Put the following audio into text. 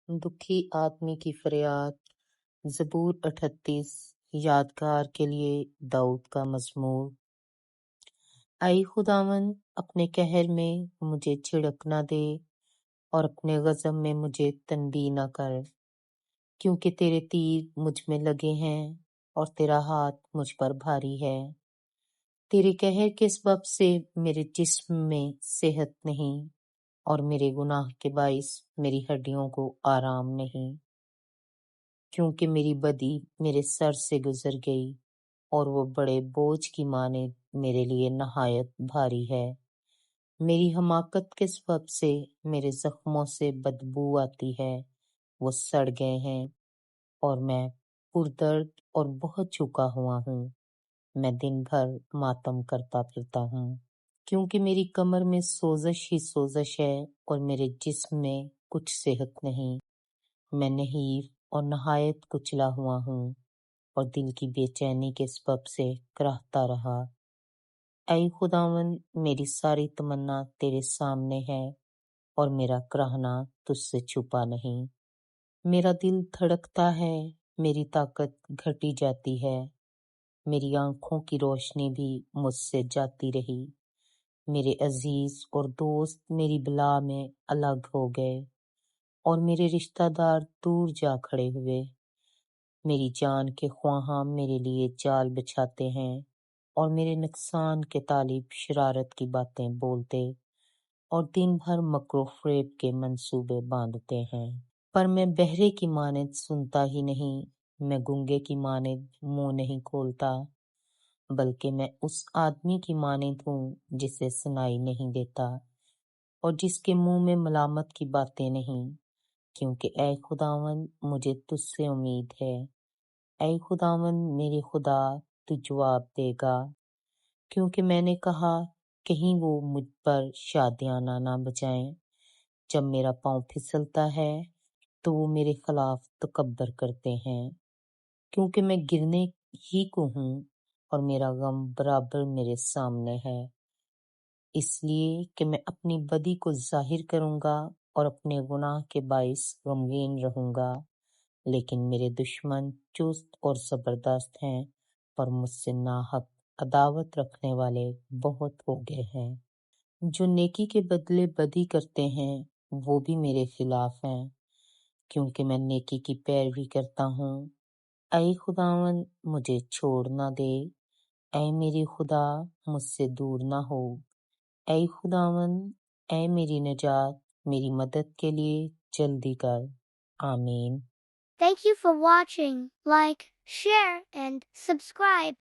दुखी आदमी की फरियाद। ज़बूर 38 यादगार के लिए दाऊद का मज़मूर। ऐ खुदावन, अपने कहर में मुझे झिड़क न दे और अपने गज़ब में मुझे तनबीह न कर, क्योंकि तेरे तीर मुझ में लगे हैं और तेरा हाथ मुझ पर भारी है। तेरे कहर के सबब से मेरे जिस्म में सेहत नहीं और मेरे गुनाह के बाइस मेरी हड्डियों को आराम नहीं, क्योंकि मेरी बदी मेरे सर से गुजर गई और वो बड़े बोझ की माने मेरे लिए नहायत भारी है। मेरी हमाकत के सबब से मेरे जख्मों से बदबू आती है, वो सड़ गए हैं और मैं पुरदर्द और बहुत झुका हुआ हूँ। मैं दिन भर मातम करता फिरता हूँ, क्योंकि मेरी कमर में सोजश ही सोजश है और मेरे जिस्म में कुछ सेहत नहीं। मैं नहीफ और नहायत कुचला हुआ हूँ और दिल की बेचैनी के सबब से कराहता रहा। ऐ खुदावन, मेरी सारी तमन्ना तेरे सामने है और मेरा कराहना तुझसे छुपा नहीं। मेरा दिल धड़कता है, मेरी ताकत घटी जाती है, मेरी आंखों की रोशनी भी मुझसे जाती रही। मेरे अजीज और दोस्त मेरी बला में अलग हो गए और मेरे रिश्तेदार दूर जा खड़े हुए। मेरी जान के ख्वाहां मेरे लिए जाल बिछाते हैं और मेरे नुकसान के तालिब शरारत की बातें बोलते और दिन भर मकरो फरेब के मंसूबे बांधते हैं। पर मैं बहरे की मानद सुनता ही नहीं, मैं गूंगे की मानद मुंह नहीं खोलता, बल्कि मैं उस आदमी की मानद हूँ जिसे सुनाई नहीं देता और जिसके मुंह में मलामत की बातें नहीं, क्योंकि ऐ खुदावन, मुझे तुझसे उम्मीद है। ऐ खुदावन मेरे खुदा, तू जवाब देगा, क्योंकि मैंने कहा कहीं वो मुझ पर शादियाना ना बजाएं। जब मेरा पांव फिसलता है तो वो मेरे खिलाफ तकब्बर करते हैं, क्योंकि मैं गिरने ही को हूँ और मेरा गम बराबर मेरे सामने है, इसलिए कि मैं अपनी बदी को जाहिर करूंगा और अपने गुनाह के बाइस गमगीन रहूंगा। लेकिन मेरे दुश्मन चुस्त और जबरदस्त हैं, पर मुझसे नाहक अदावत रखने वाले बहुत हो गए हैं। जो नेकी के बदले बदी करते हैं वो भी मेरे खिलाफ हैं, क्योंकि मैं नेकी की पैरवी करता हूँ। ऐ खुदावन, मुझे छोड़ ना दे। ऐ मेरी खुदा, मुझसे दूर ना हो। ऐ खुदावन, ऐ मेरी निजात, मेरी मदद के लिए जल्दी कर। आमीन। Thank you for watching. Like, share, and subscribe.